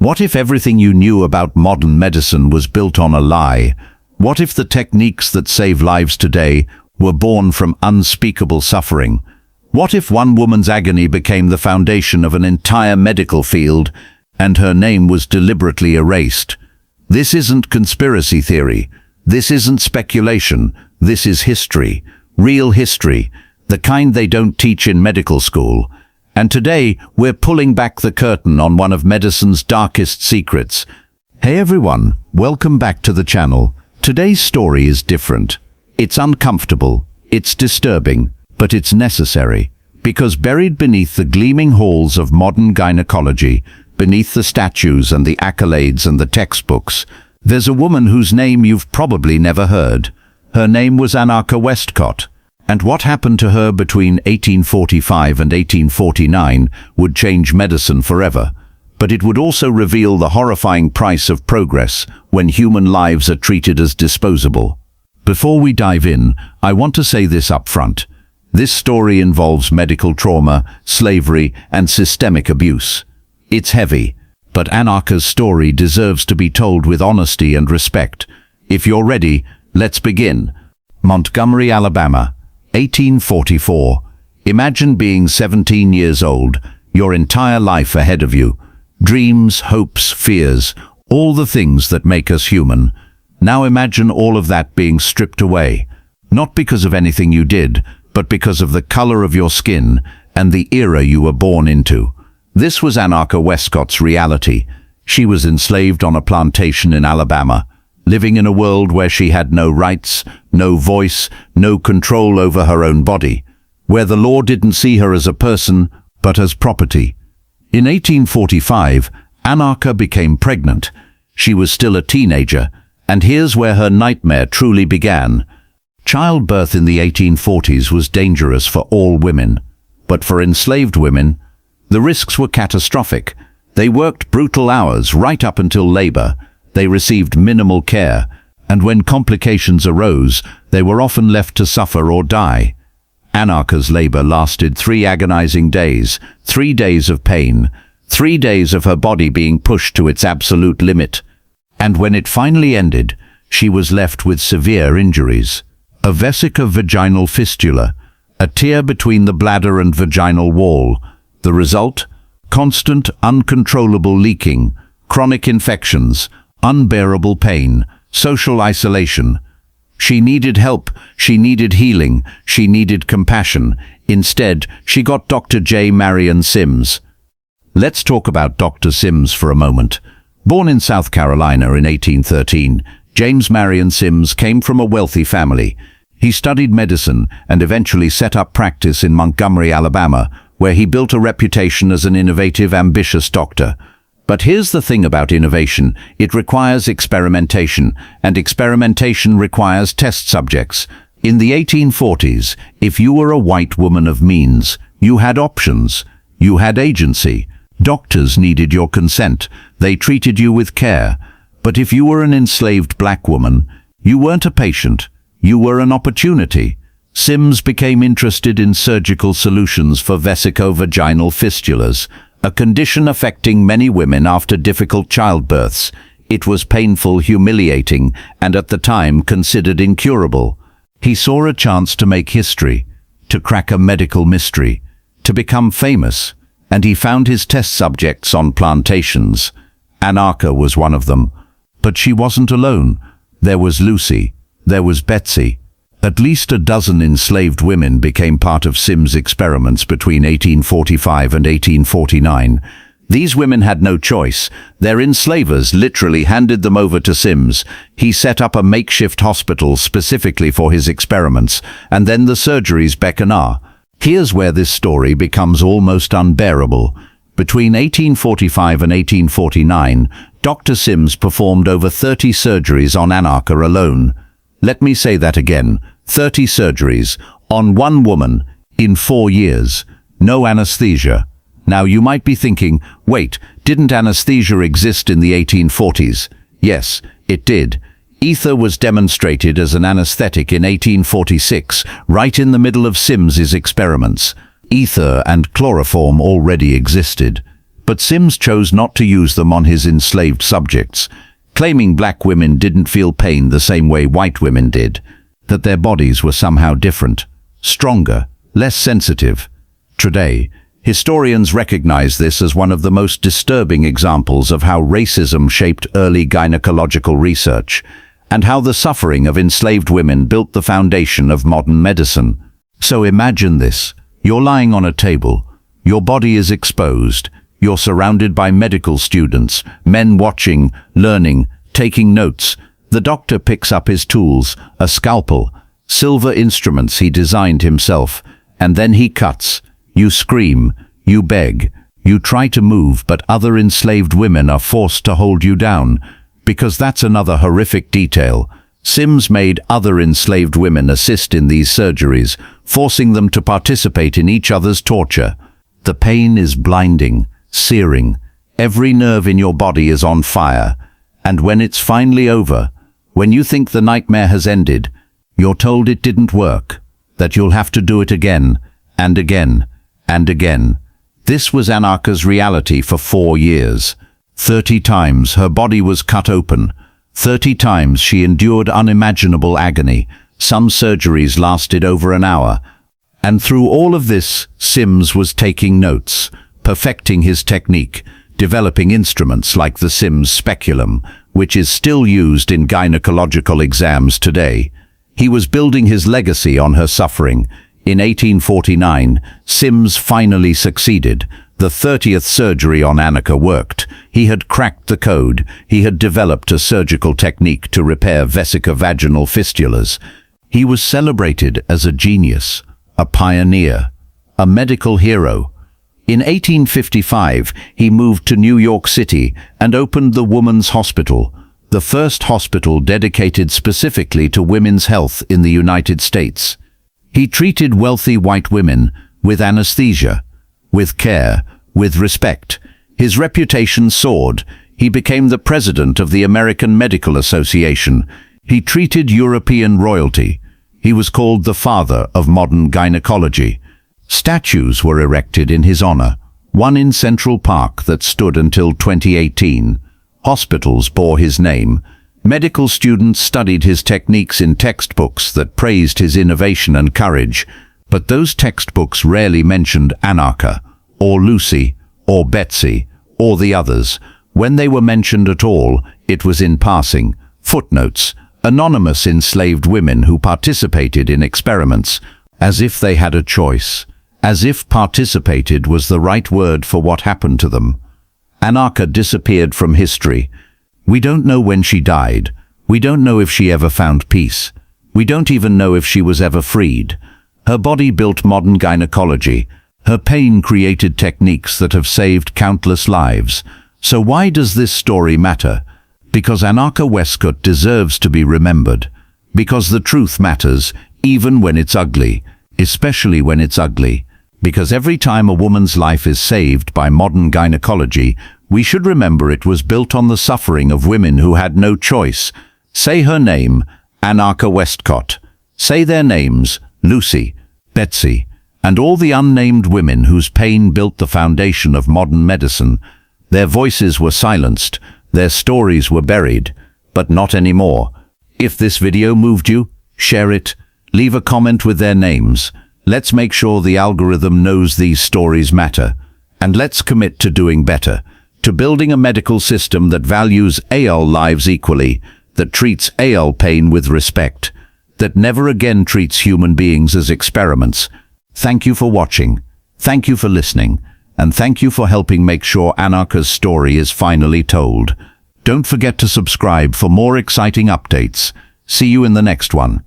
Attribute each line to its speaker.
Speaker 1: What if everything you knew about modern medicine was built on a lie? What if the techniques that save lives today were born from unspeakable suffering? What if one woman's agony became the foundation of an entire medical field and her name was deliberately erased? This isn't conspiracy theory. This isn't speculation. This is history. Real history. The kind they don't teach in medical school. And today, we're pulling back the curtain on one of medicine's darkest secrets. Hey everyone, welcome back to the channel. Today's story is different. It's uncomfortable, it's disturbing, but it's necessary. Because buried beneath the gleaming halls of modern gynecology, beneath the statues and the accolades and the textbooks, there's a woman whose name you've probably never heard. Her name was Anarcha Westcott. And what happened to her between 1845 and 1849 would change medicine forever. But it would also reveal the horrifying price of progress when human lives are treated as disposable. Before we dive in, I want to say this up front. This story involves medical trauma, slavery, and systemic abuse. It's heavy, but Anarcha's story deserves to be told with honesty and respect. If you're ready, let's begin. Montgomery, Alabama. 1844. Imagine being 17 years old, your entire life ahead of you. Dreams, hopes, fears, all the things that make us human. Now imagine all of that being stripped away. Not because of anything you did, but because of the color of your skin and the era you were born into. This was Anarcha Westcott's reality. She was enslaved on a plantation in Alabama, living in a world where she had no rights, no voice, no control over her own body, where the law didn't see her as a person, but as property. In 1845, Anarcha became pregnant. She was still a teenager, and here's where her nightmare truly began. Childbirth in the 1840s was dangerous for all women, but for enslaved women, the risks were catastrophic. They worked brutal hours right up until labor. They received minimal care, and when complications arose, they were often left to suffer or die. Anarcha's labor lasted 3 agonizing days, 3 days of pain, 3 days of her body being pushed to its absolute limit. And when it finally ended, she was left with severe injuries. A vesico-vaginal fistula, a tear between the bladder and vaginal wall. The result? Constant, uncontrollable leaking, chronic infections, unbearable pain, social isolation. She needed help, she needed healing, she needed compassion. Instead, she got Dr. J. Marion Sims. Let's talk about Dr. Sims for a moment. Born in South Carolina in 1813, James Marion Sims came from a wealthy family. He studied medicine and eventually set up practice in Montgomery, Alabama, where he built a reputation as an innovative, ambitious doctor. But here's the thing about innovation. It requires experimentation, and experimentation requires test subjects. In the 1840s, if you were a white woman of means, you had options. You had agency. Doctors needed your consent. They treated you with care. But if you were an enslaved black woman, you weren't a patient. You were an opportunity. Sims became interested in surgical solutions for vesico-vaginal fistulas, a condition affecting many women after difficult childbirths. It was painful, humiliating, and at the time considered incurable. He saw a chance to make history, to crack a medical mystery, to become famous, and he found his test subjects on plantations. Anarcha was one of them. But she wasn't alone. There was Lucy. There was Betsy. At least a dozen enslaved women became part of Sims' experiments between 1845 and 1849. These women had no choice. Their enslavers literally handed them over to Sims. He set up a makeshift hospital specifically for his experiments, and then the surgeries beckoned. Here's where this story becomes almost unbearable. Between 1845 and 1849, Dr. Sims performed over 30 surgeries on Anarcha alone. Let me say that again. 30 surgeries on one woman in 4 years. No anesthesia. Now you might be thinking, wait, didn't anesthesia exist in the 1840s? Yes, it did. Ether was demonstrated as an anesthetic in 1846, right in the middle of Sims's experiments. Ether and chloroform already existed. But Sims chose not to use them on his enslaved subjects, claiming black women didn't feel pain the same way white women did, that their bodies were somehow different, stronger, less sensitive. Today, historians recognize this as one of the most disturbing examples of how racism shaped early gynecological research, and how the suffering of enslaved women built the foundation of modern medicine. So imagine this: you're lying on a table, your body is exposed, you're surrounded by medical students, men watching, learning, taking notes. The doctor picks up his tools, a scalpel, silver instruments he designed himself, and then he cuts. You scream, you beg, you try to move, but other enslaved women are forced to hold you down. Because that's another horrific detail. Sims made other enslaved women assist in these surgeries, forcing them to participate in each other's torture. The pain is blinding, searing. Every nerve in your body is on fire. And when it's finally over, when you think the nightmare has ended, you're told it didn't work, that you'll have to do it again, and again, and again. This was Anarcha's reality for 4 years. 30 times her body was cut open. 30 times she endured unimaginable agony. Some surgeries lasted over an hour. And through all of this, Sims was taking notes, perfecting his technique, developing instruments like the Sims speculum, which is still used in gynecological exams today. He was building his legacy on her suffering. In 1849, Sims finally succeeded. The 30th surgery on Anarcha worked. He had cracked the code. He had developed a surgical technique to repair vesicovaginal fistulas. He was celebrated as a genius, a pioneer, a medical hero. In 1855, he moved to New York City and opened the Woman's Hospital, the first hospital dedicated specifically to women's health in the United States. He treated wealthy white women with anesthesia, with care, with respect. His reputation soared. He became the president of the American Medical Association. He treated European royalty. He was called the father of modern gynecology. Statues were erected in his honor, one in Central Park that stood until 2018. Hospitals bore his name. Medical students studied his techniques in textbooks that praised his innovation and courage, but those textbooks rarely mentioned Anarcha, or Lucy, or Betsy, or the others. When they were mentioned at all, it was in passing. Footnotes: anonymous enslaved women who participated in experiments, as if they had a choice, as if participated was the right word for what happened to them. Anarcha disappeared from history. We don't know when she died. We don't know if she ever found peace. We don't even know if she was ever freed. Her body built modern gynecology. Her pain created techniques that have saved countless lives. So why does this story matter? Because Anarcha Westcott deserves to be remembered. Because the truth matters, even when it's ugly, especially when it's ugly. Because every time a woman's life is saved by modern gynecology, we should remember it was built on the suffering of women who had no choice. Say her name, Anarcha Westcott. Say their names, Lucy, Betsy, and all the unnamed women whose pain built the foundation of modern medicine. Their voices were silenced, their stories were buried, but not anymore. If this video moved you, share it, leave a comment with their names. Let's make sure the algorithm knows these stories matter. And let's commit to doing better, to building a medical system that values AL lives equally, that treats AL pain with respect, that never again treats human beings as experiments. Thank you for watching, thank you for listening, and thank you for helping make sure Anarcha's story is finally told. Don't forget to subscribe for more exciting updates. See you in the next one.